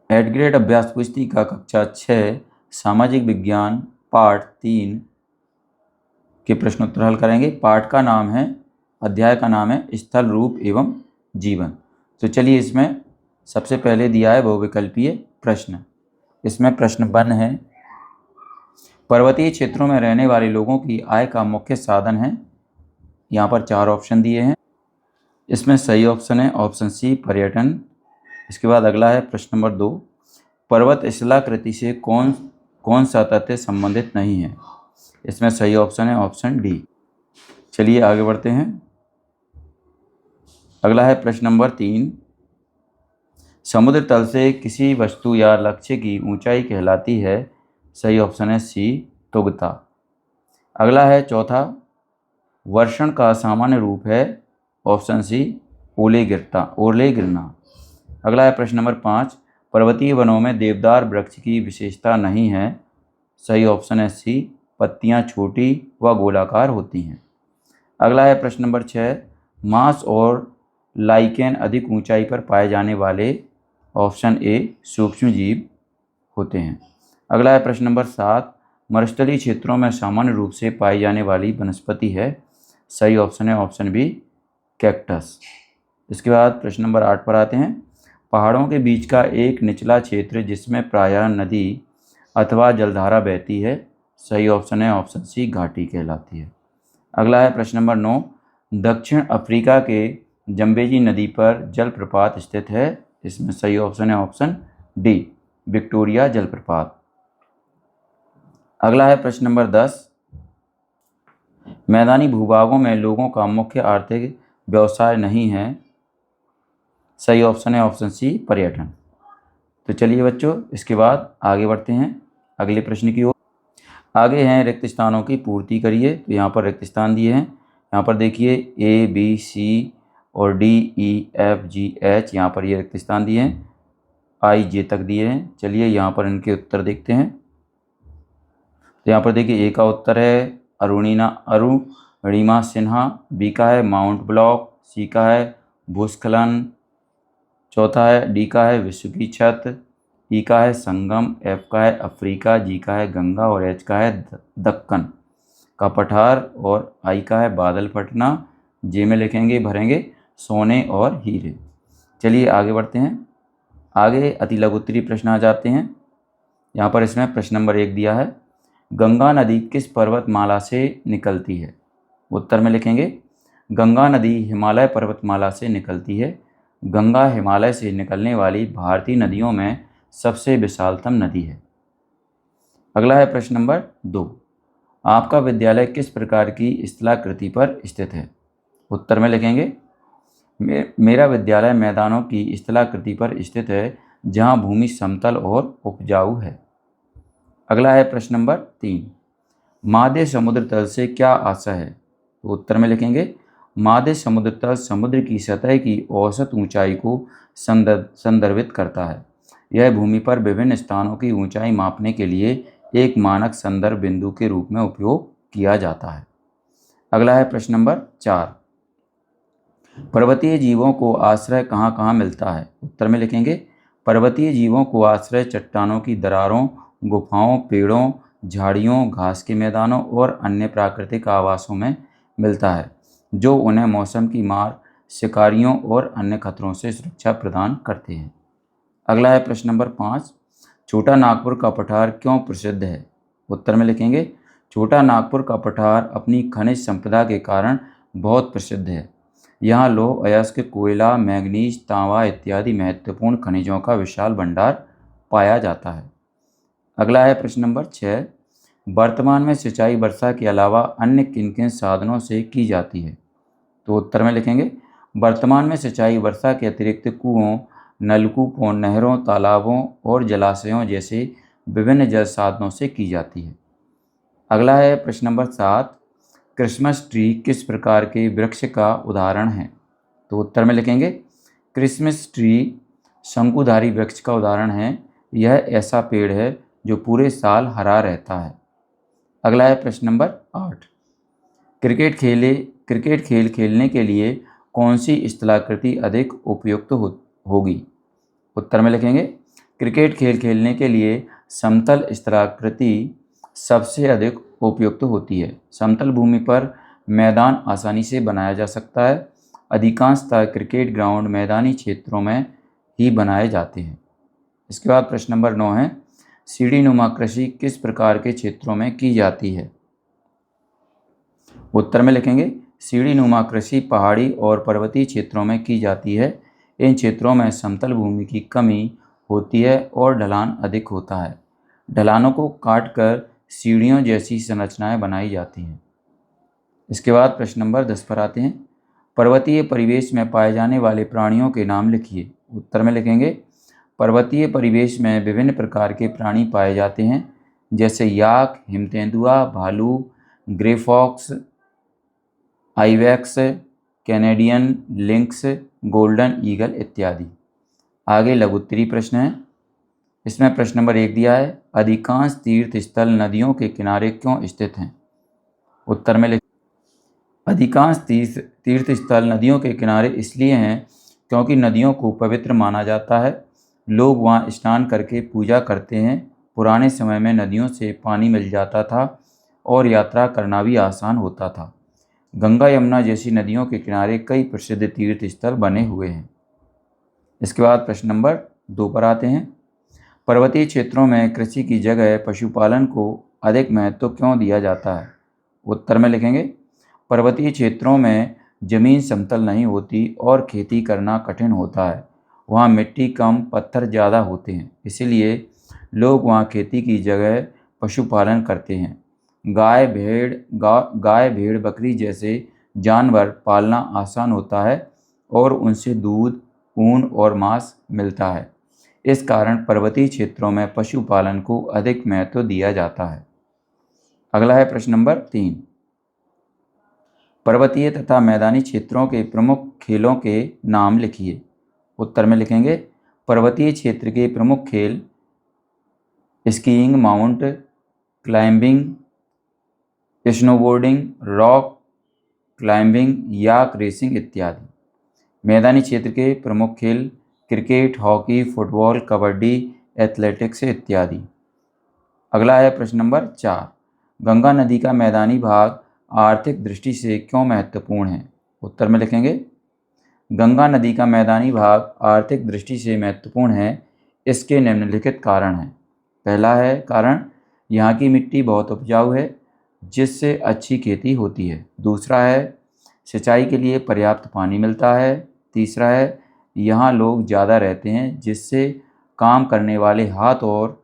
एडग्रेड अभ्यास पुस्तिका कक्षा 6 सामाजिक विज्ञान पाठ 3 के प्रश्नोत्तर हल करेंगे। पाठ का नाम है, अध्याय का नाम है स्थल, रूप एवं जीवन। तो चलिए, इसमें सबसे पहले दिया है बहुविकल्पीय प्रश्न। इसमें प्रश्न 1 है, पर्वतीय क्षेत्रों में रहने वाले लोगों की आय का मुख्य साधन है। यहाँ पर 4 ऑप्शन दिए हैं। इसमें सही ऑप्शन है ऑप्शन सी, पर्यटन। इसके बाद अगला है प्रश्न नंबर 2, पर्वत शिलाकृति से कौन सा तथ्य संबंधित नहीं है। इसमें सही ऑप्शन है ऑप्शन डी। चलिए आगे बढ़ते हैं। अगला है प्रश्न नंबर 3, समुद्र तल से किसी वस्तु या लक्ष्य की ऊंचाई कहलाती है। सही ऑप्शन है सी, तुगता। अगला है चौथा, वर्षण का सामान्य रूप है। ऑप्शन सी, ओले गिरना। अगला है प्रश्न नंबर 5, पर्वतीय वनों में देवदार वृक्ष की विशेषता नहीं है। सही ऑप्शन है सी, पत्तियां छोटी व गोलाकार होती हैं। अगला है प्रश्न नंबर 6, मांस और लाइकेन अधिक ऊंचाई पर पाए जाने वाले ऑप्शन ए सूक्ष्म जीव होते हैं। अगला है प्रश्न नंबर 7, मरुस्थलीय क्षेत्रों में सामान्य रूप से पाई जाने वाली वनस्पति है। सही ऑप्शन है ऑप्शन बी, कैक्टस। इसके बाद प्रश्न नंबर 8 पर आते हैं, पहाड़ों के बीच का एक निचला क्षेत्र जिसमें प्रायः नदी अथवा जलधारा बहती है। सही ऑप्शन है ऑप्शन सी, घाटी कहलाती है। अगला है प्रश्न नंबर 9, दक्षिण अफ्रीका के जम्बेजी नदी पर जलप्रपात स्थित है। इसमें सही ऑप्शन है ऑप्शन डी, विक्टोरिया जलप्रपात। अगला है प्रश्न नंबर 10, मैदानी भूभागों में लोगों का मुख्य आर्थिक व्यवसाय नहीं है। सही ऑप्शन है ऑप्शन सी, पर्यटन। तो चलिए बच्चों, इसके बाद आगे बढ़ते हैं अगले प्रश्न की ओर। आगे हैं रिक्त स्थानों की पूर्ति करिए। तो यहाँ पर रिक्त स्थान दिए हैं। यहाँ पर देखिए ए बी सी और D E F G H, यहाँ पर ये रिक्त स्थान दिए हैं। आई जे तक दिए हैं। चलिए यहाँ पर इनके उत्तर देखते हैं। तो यहाँ पर देखिए, ए का उत्तर है अरुणिमा सिन्हा, बी का है माउंट ब्लॉक, सी का है भूस्खलन, चौथा है डी का है विश्व की छत, ई का है संगम, एफ का है अफ्रीका, जी का है गंगा और एच का है दक्कन का पठार और आई का है बादल फटना। जे में लिखेंगे भरेंगे सोने और हीरे। चलिए आगे बढ़ते हैं। आगे अति लघु उत्तरीय प्रश्न आ जाते हैं। यहाँ पर इसमें प्रश्न नंबर 1 दिया है, गंगा नदी किस पर्वतमाला से निकलती है। उत्तर में लिखेंगे, गंगा नदी हिमालय पर्वतमाला से निकलती है। गंगा हिमालय से निकलने वाली भारतीय नदियों में सबसे विशालतम नदी है। अगला है प्रश्न नंबर 2, आपका विद्यालय किस प्रकार की स्थलाकृति पर स्थित है। उत्तर में लिखेंगे, मेरा विद्यालय मैदानों की स्थलाकृति पर स्थित है जहां भूमि समतल और उपजाऊ है। अगला है प्रश्न नंबर 3, माध्य समुद्र तल से क्या आशय है। तो उत्तर में लिखेंगे, माध्य समुद्र तल समुद्र की सतह की औसत ऊंचाई को संदर्भित करता है। यह भूमि पर विभिन्न स्थानों की ऊंचाई मापने के लिए एक मानक संदर्भ बिंदु के रूप में उपयोग किया जाता है। अगला है प्रश्न नंबर 4, पर्वतीय जीवों को आश्रय कहाँ कहाँ मिलता है। उत्तर में लिखेंगे, पर्वतीय जीवों को आश्रय चट्टानों की दरारों, गुफाओं, पेड़ों, झाड़ियों, घास के मैदानों और अन्य प्राकृतिक आवासों में मिलता है, जो उन्हें मौसम की मार, शिकारियों और अन्य खतरों से सुरक्षा प्रदान करते हैं। अगला है प्रश्न नंबर 5, छोटा नागपुर का पठार क्यों प्रसिद्ध है। उत्तर में लिखेंगे, छोटा नागपुर का पठार अपनी खनिज संपदा के कारण बहुत प्रसिद्ध है। यहाँ लौह अयस्क, कोयला, मैंगनीज, तांबा इत्यादि महत्वपूर्ण खनिजों का विशाल भंडार पाया जाता है। अगला है प्रश्न नंबर 6, वर्तमान में सिंचाई वर्षा के अलावा अन्य किन किन साधनों से की जाती है। तो उत्तर में लिखेंगे, वर्तमान में सिंचाई वर्षा के अतिरिक्त कुओं, नलकूपों, नहरों, तालाबों और जलाशयों जैसे विभिन्न जल साधनों से की जाती है। अगला है प्रश्न नंबर 7, क्रिसमस ट्री किस प्रकार के वृक्ष का उदाहरण है। तो उत्तर में लिखेंगे, क्रिसमस ट्री शंकुधारी वृक्ष का उदाहरण है। यह ऐसा पेड़ है जो पूरे साल हरा रहता है। अगला है प्रश्न नंबर 8, क्रिकेट खेल खेलने के लिए कौन सी स्थलाकृति अधिक उपयुक्त होगी। उत्तर में लिखेंगे, क्रिकेट खेल खेलने के लिए समतल स्थलाकृति सबसे अधिक उपयुक्त होती है। समतल भूमि पर मैदान आसानी से बनाया जा सकता है। अधिकांशतः क्रिकेट ग्राउंड मैदानी क्षेत्रों में ही बनाए जाते हैं। इसके बाद प्रश्न नंबर 9 है, सीढ़ीनुमा कृषि किस प्रकार के क्षेत्रों में की जाती है? उत्तर में लिखेंगे सीढ़ीनुमा कृषि पहाड़ी और पर्वतीय क्षेत्रों में की जाती है। इन क्षेत्रों में समतल भूमि की कमी होती है और ढलान अधिक होता है। ढलानों को काटकर सीढ़ियों जैसी संरचनाएं बनाई जाती हैं। इसके बाद प्रश्न नंबर 10 पर आते हैं, पर्वतीय परिवेश में पाए जाने वाले प्राणियों के नाम लिखिए। उत्तर में लिखेंगे पर्वतीय परिवेश में विभिन्न प्रकार के प्राणी पाए जाते हैं, जैसे याक, हिमतेंदुआ, भालू, grey fox, ibex, Canadian lynx, golden eagle इत्यादि। आगे लघुत्तरीय प्रश्न है। इसमें प्रश्न नंबर 1 दिया है, अधिकांश तीर्थ स्थल नदियों के किनारे क्यों स्थित हैं? उत्तर में अधिकांश तीर्थ स्थल नदियों के किनारे इसलिए हैं क्योंकि नदियों को पवित्र माना जाता है। लोग वहां स्नान करके पूजा करते हैं। पुराने समय में नदियों से पानी मिल जाता था और यात्रा करना भी आसान होता था। गंगा यमुना जैसी नदियों के किनारे कई प्रसिद्ध तीर्थ स्थल बने हुए हैं। इसके बाद प्रश्न नंबर 2 पर आते हैं, पर्वतीय क्षेत्रों में कृषि की जगह पशुपालन को अधिक महत्व क्यों दिया जाता है? उत्तर में लिखेंगे पर्वतीय क्षेत्रों में जमीन समतल नहीं होती और खेती करना कठिन होता है। वहाँ मिट्टी कम, पत्थर ज़्यादा होते हैं, इसीलिए लोग वहाँ खेती की जगह पशुपालन करते हैं। गाय भेड़ बकरी जैसे जानवर पालना आसान होता है और उनसे दूध, ऊन और मांस मिलता है। इस कारण पर्वतीय क्षेत्रों में पशुपालन को अधिक महत्व दिया जाता है। अगला है प्रश्न नंबर 3, पर्वतीय तथा मैदानी क्षेत्रों के प्रमुख खेलों के नाम लिखिए। उत्तर में लिखेंगे पर्वतीय क्षेत्र के प्रमुख खेल skiing, mount climbing, snowboarding, rock climbing, yak racing इत्यादि। मैदानी क्षेत्र के प्रमुख खेल cricket, hockey, football, kabaddi, athletics इत्यादि। अगला है प्रश्न नंबर 4, गंगा नदी का मैदानी भाग आर्थिक दृष्टि से क्यों महत्वपूर्ण है? उत्तर में लिखेंगे गंगा नदी का मैदानी भाग आर्थिक दृष्टि से महत्वपूर्ण है। इसके निम्नलिखित कारण हैं। पहला है कारण, यहाँ की मिट्टी बहुत उपजाऊ है जिससे अच्छी खेती होती है। दूसरा है सिंचाई के लिए पर्याप्त पानी मिलता है। तीसरा है यहाँ लोग ज़्यादा रहते हैं जिससे काम करने वाले हाथ और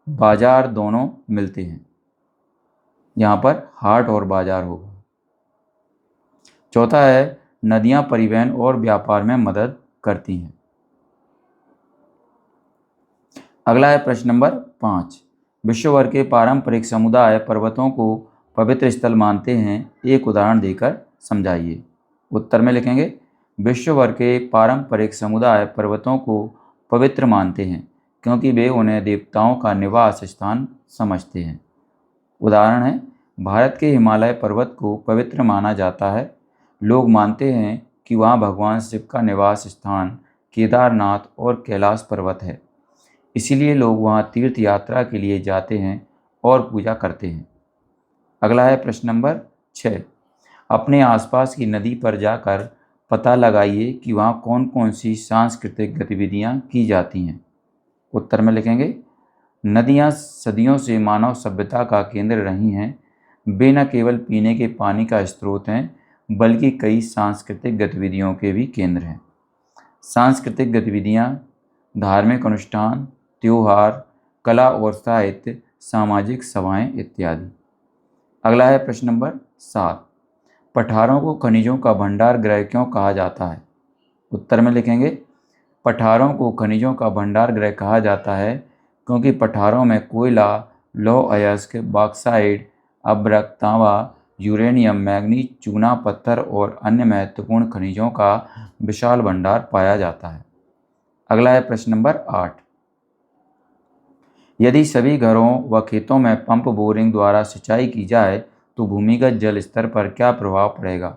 बाजार दोनों मिलते हैं। यहाँ पर हाट और बाजार होगा। चौथा है नदियाँ परिवहन और व्यापार में मदद करती हैं। अगला है प्रश्न नंबर 5, विश्व भर के पारंपरिक समुदाय पर्वतों को पवित्र स्थल मानते हैं। एक उदाहरण देकर समझाइए। उत्तर में लिखेंगे विश्व भर के पारंपरिक समुदाय पर्वतों को पवित्र मानते हैं क्योंकि वे उन्हें देवताओं का निवास स्थान समझते हैं। उदाहरण है भारत के हिमालय पर्वत को पवित्र माना जाता है। लोग मानते हैं कि वहाँ भगवान शिव का निवास स्थान केदारनाथ और कैलाश पर्वत है, इसीलिए लोग वहाँ तीर्थ यात्रा के लिए जाते हैं और पूजा करते हैं। अगला है प्रश्न नंबर 6, अपने आसपास की नदी पर जाकर पता लगाइए कि वहाँ कौन कौन सी सांस्कृतिक गतिविधियाँ की जाती हैं। उत्तर में लिखेंगे नदियाँ सदियों से मानव सभ्यता का केंद्र रही हैं। वे न केवल पीने के पानी का स्रोत हैं बल्कि कई सांस्कृतिक गतिविधियों के भी केंद्र हैं। सांस्कृतिक गतिविधियाँ धार्मिक अनुष्ठान, त्योहार, कला और साहित्य, सामाजिक सभाएं इत्यादि। अगला है प्रश्न नंबर 7, पठारों को खनिजों का भंडार गृह क्यों कहा जाता है? उत्तर में लिखेंगे पठारों को खनिजों का भंडार गृह कहा जाता है क्योंकि पठारों में कोयला, लौह अयस्क, बॉक्साइट, अभ्रक, तांबा, यूरेनियम, मैंगनीज, चूना पत्थर और अन्य महत्वपूर्ण खनिजों का विशाल भंडार पाया जाता है। अगला है प्रश्न नंबर 8, यदि सभी घरों व खेतों में पंप बोरिंग द्वारा सिंचाई की जाए तो भूमिगत जल स्तर पर क्या प्रभाव पड़ेगा?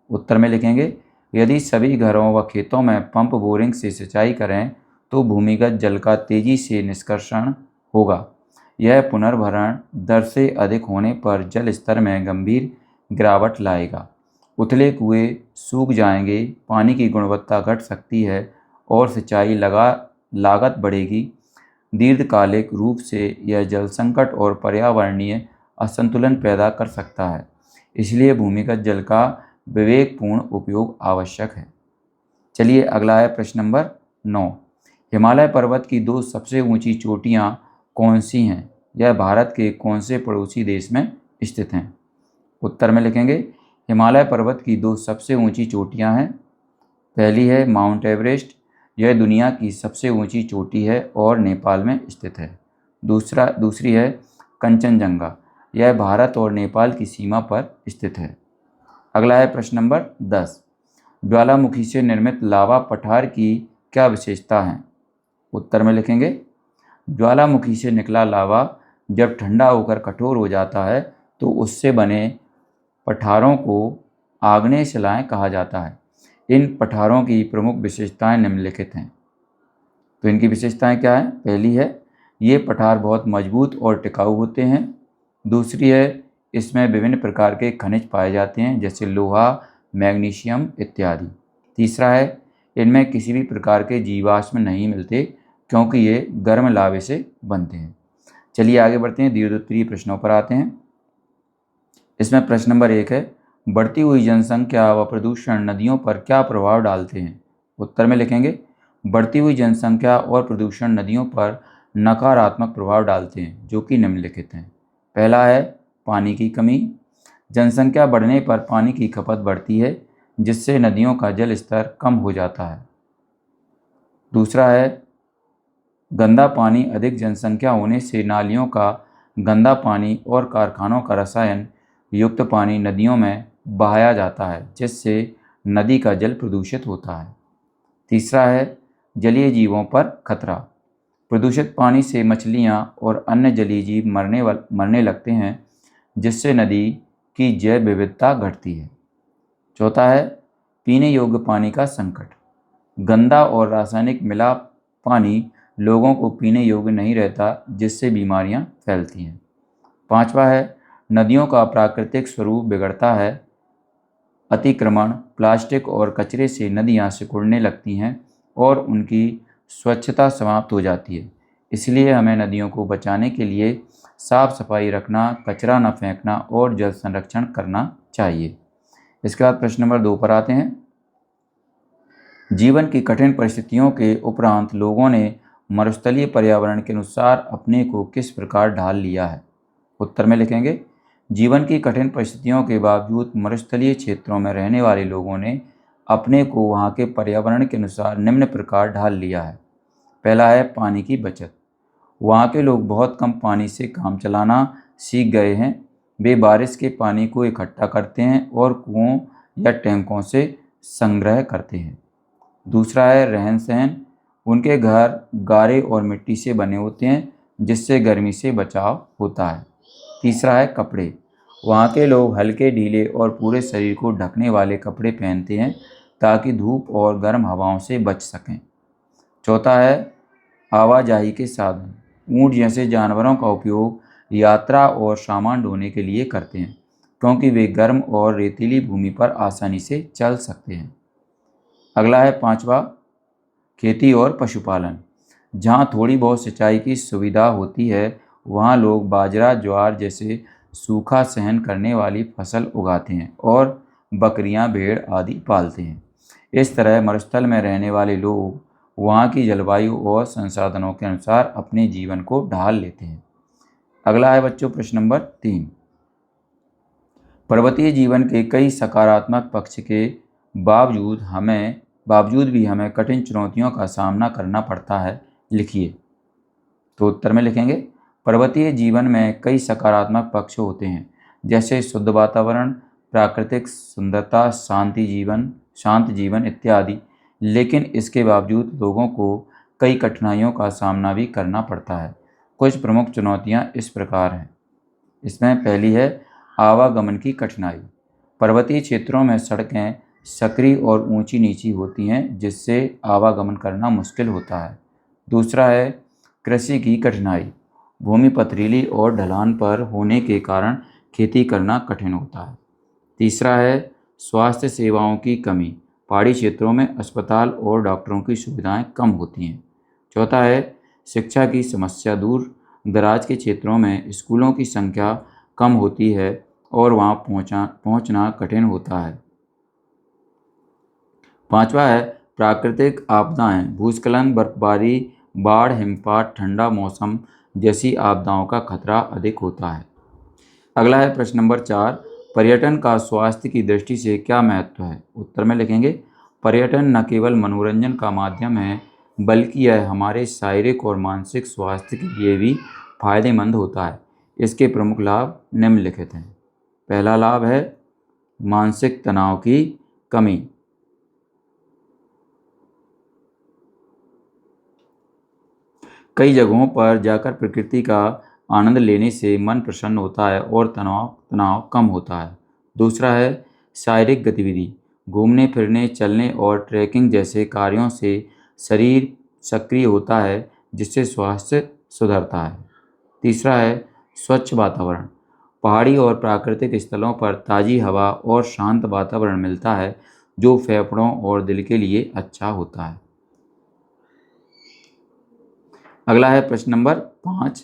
उत्तर में लिखेंगे यदि सभी घरों व खेतों में पंप बोरिंग से सिंचाई करें तो भूमिगत जल का तेजी से निष्कर्षण होगा। यह पुनर्भरण दर से अधिक होने पर जल स्तर में गंभीर गिरावट लाएगा। उथले कुएं सूख जाएंगे, पानी की गुणवत्ता घट सकती है और सिंचाई लागत बढ़ेगी। दीर्घकालिक रूप से यह जल संकट और पर्यावरणीय असंतुलन पैदा कर सकता है। इसलिए भूमिगत जल का विवेकपूर्ण उपयोग आवश्यक है। चलिए अगला है प्रश्न नंबर 9। हिमालय पर्वत की 2 सबसे ऊंची चोटियां कौन सी हैं? यह भारत के कौन से पड़ोसी देश में स्थित हैं? उत्तर में लिखेंगे हिमालय पर्वत की 2 सबसे ऊंची चोटियां हैं। पहली है माउंट एवरेस्ट, यह दुनिया की सबसे ऊंची चोटी है और नेपाल में स्थित है। दूसरी है कंचनजंगा, यह भारत और नेपाल की सीमा पर स्थित है। अगला है प्रश्न नंबर 10। ज्वालामुखी से निर्मित लावा पठार की क्या विशेषता है? उत्तर में लिखेंगे ज्वालामुखी से निकला लावा जब ठंडा होकर कठोर हो जाता है तो उससे बने पठारों को आग्नेय शिलाएं कहा जाता है। इन पठारों की प्रमुख विशेषताएं निम्नलिखित हैं। तो इनकी विशेषताएं क्या हैं? पहली है ये पठार बहुत मजबूत और टिकाऊ होते हैं। दूसरी है इसमें विभिन्न प्रकार के खनिज पाए जाते हैं जैसे लोहा, मैग्नीशियम इत्यादि। तीसरा है इनमें किसी भी प्रकार के जीवाश्म नहीं मिलते क्योंकि ये गर्म लावे से बनते हैं। चलिए आगे बढ़ते हैं, दीर्घोत्तरीय प्रश्नों पर आते हैं। इसमें प्रश्न नंबर 1 है बढ़ती हुई जनसंख्या व प्रदूषण नदियों पर क्या प्रभाव डालते हैं? उत्तर में लिखेंगे बढ़ती हुई जनसंख्या और प्रदूषण नदियों पर नकारात्मक प्रभाव डालते हैं जो कि निम्नलिखित हैं। पहला है पानी की कमी, जनसंख्या बढ़ने पर पानी की खपत बढ़ती है जिससे नदियों का जल स्तर कम हो जाता है। दूसरा है गंदा पानी, अधिक जनसंख्या होने से नालियों का गंदा पानी और कारखानों का रसायन युक्त पानी नदियों में बहाया जाता है जिससे नदी का जल प्रदूषित होता है। तीसरा है जलीय जीवों पर खतरा, प्रदूषित पानी से मछलियाँ और अन्य जलीय जीव मरने लगते हैं जिससे नदी की जैव विविधता घटती है। चौथा है पीने योग्य पानी का संकट, गंदा और रासायनिक मिला पानी लोगों को पीने योग्य नहीं रहता जिससे बीमारियां फैलती हैं। पांचवा है नदियों का प्राकृतिक स्वरूप बिगड़ता है, अतिक्रमण, प्लास्टिक और कचरे से नदियां सिकुड़ने लगती हैं और उनकी स्वच्छता समाप्त हो जाती है। इसलिए हमें नदियों को बचाने के लिए साफ सफाई रखना, कचरा न फेंकना और जल संरक्षण करना चाहिए। इसके बाद प्रश्न नंबर 2 पर आते हैं। जीवन की कठिन परिस्थितियों के उपरांत लोगों ने मरुस्थलीय पर्यावरण के अनुसार अपने को किस प्रकार ढाल लिया है? उत्तर में लिखेंगे जीवन की कठिन परिस्थितियों के बावजूद मरुस्थलीय क्षेत्रों में रहने वाले लोगों ने अपने को वहाँ के पर्यावरण के अनुसार निम्न प्रकार ढाल लिया है। पहला है पानी की बचत, वहाँ के लोग बहुत कम पानी से काम चलाना सीख गए हैं। वे बारिश के पानी को इकट्ठा करते हैं और कुओं या टैंकों से संग्रह करते हैं। दूसरा है रहन सहन, उनके घर गारे और मिट्टी से बने होते हैं जिससे गर्मी से बचाव होता है। तीसरा है कपड़े, वहाँ के लोग हल्के, ढीले और पूरे शरीर को ढकने वाले कपड़े पहनते हैं ताकि धूप और गर्म हवाओं से बच सकें। चौथा है आवाजाही के साधन, ऊँट जैसे जानवरों का उपयोग यात्रा और सामान ढोने के लिए करते हैं क्योंकि वे गर्म और रेतीली भूमि पर आसानी से चल सकते हैं। अगला है पांचवा खेती और पशुपालन, जहाँ थोड़ी बहुत सिंचाई की सुविधा होती है वहाँ लोग बाजरा, ज्वार जैसे सूखा सहन करने वाली फसल उगाते हैं और बकरियाँ, भेड़ आदि पालते हैं। इस तरह मरुस्थल में रहने वाले लोग वहाँ की जलवायु और संसाधनों के अनुसार अपने जीवन को ढाल लेते हैं। अगला है बच्चों प्रश्न नंबर 3। पर्वतीय जीवन के कई सकारात्मक पक्ष के बावजूद भी हमें कठिन चुनौतियों का सामना करना पड़ता है, लिखिए। तो उत्तर में लिखेंगे पर्वतीय जीवन में कई सकारात्मक पक्ष होते हैं जैसे शुद्ध वातावरण, प्राकृतिक सुंदरता, शांत जीवन इत्यादि, लेकिन इसके बावजूद लोगों को कई कठिनाइयों का सामना भी करना पड़ता है। कुछ प्रमुख चुनौतियां इस प्रकार हैं। इसमें पहली है आवागमन की कठिनाई, पर्वतीय क्षेत्रों में सड़कें सकरी और ऊंची नीची होती हैं जिससे आवागमन करना मुश्किल होता है। दूसरा है कृषि की कठिनाई, भूमि पथरीली और ढलान पर होने के कारण खेती करना कठिन होता है। तीसरा है स्वास्थ्य सेवाओं की कमी, पहाड़ी क्षेत्रों में अस्पताल और डॉक्टरों की सुविधाएं कम होती हैं। चौथा है शिक्षा की समस्या, दूर दराज के क्षेत्रों में स्कूलों की संख्या कम होती है और वहां पहुंचना कठिन होता है। पांचवा है प्राकृतिक आपदाएं, भूस्खलन, बर्फबारी, बाढ़, हिमपात, ठंडा मौसम जैसी आपदाओं का खतरा अधिक होता है। अगला है प्रश्न नंबर 4, पर्यटन का स्वास्थ्य की दृष्टि से क्या महत्व है? उत्तर में लिखेंगे पर्यटन न केवल मनोरंजन का माध्यम है बल्कि यह हमारे शारीरिक और मानसिक स्वास्थ्य के लिए भी फायदेमंद होता है। इसके प्रमुख लाभ निम्नलिखित हैं। पहला लाभ है मानसिक तनाव की कमी। कई जगहों पर जाकर प्रकृति का आनंद लेने से मन प्रसन्न होता है और तनाव कम होता है। दूसरा है शारीरिक गतिविधि, घूमने फिरने, चलने और ट्रैकिंग जैसे कार्यों से शरीर सक्रिय होता है जिससे स्वास्थ्य सुधरता है। तीसरा है स्वच्छ वातावरण, पहाड़ी और प्राकृतिक स्थलों पर ताज़ी हवा और शांत वातावरण मिलता है जो फेफड़ों और दिल के लिए अच्छा होता है। अगला है प्रश्न नंबर 5,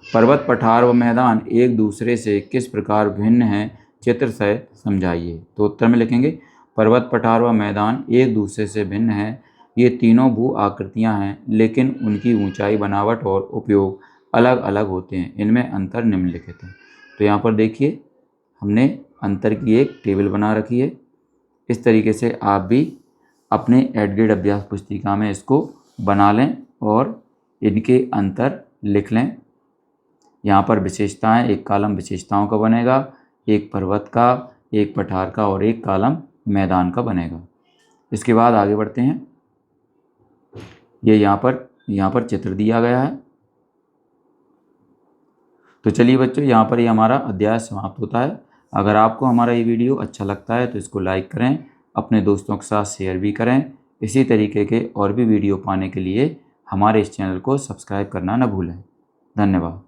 पर्वत, पठार व मैदान एक दूसरे से किस प्रकार भिन्न हैं, चित्र से समझाइए। तो उत्तर में लिखेंगे पर्वत, पठार व मैदान एक दूसरे से भिन्न हैं। ये तीनों भू आकृतियां हैं लेकिन उनकी ऊंचाई, बनावट और उपयोग अलग अलग होते हैं। इनमें अंतर निम्नलिखित हैं। तो यहाँ पर देखिए हमने अंतर की एक टेबल बना रखी है। इस तरीके से आप भी अपने एड ग्रेड अभ्यास पुस्तिका में इसको बना लें और इनके अंतर लिख लें। यहाँ पर विशेषताएं, एक कॉलम विशेषताओं का बनेगा, एक पर्वत का, एक पठार का और एक कॉलम मैदान का बनेगा। इसके बाद आगे बढ़ते हैं। ये यहाँ पर चित्र दिया गया है। तो चलिए बच्चों, यहाँ पर ही हमारा अध्याय समाप्त होता है। अगर आपको हमारा ये वीडियो अच्छा लगता है तो इसको लाइक करें, अपने दोस्तों के साथ शेयर भी करें। इसी तरीके के और भी वीडियो पाने के लिए हमारे इस चैनल को सब्सक्राइब करना न भूलें। धन्यवाद।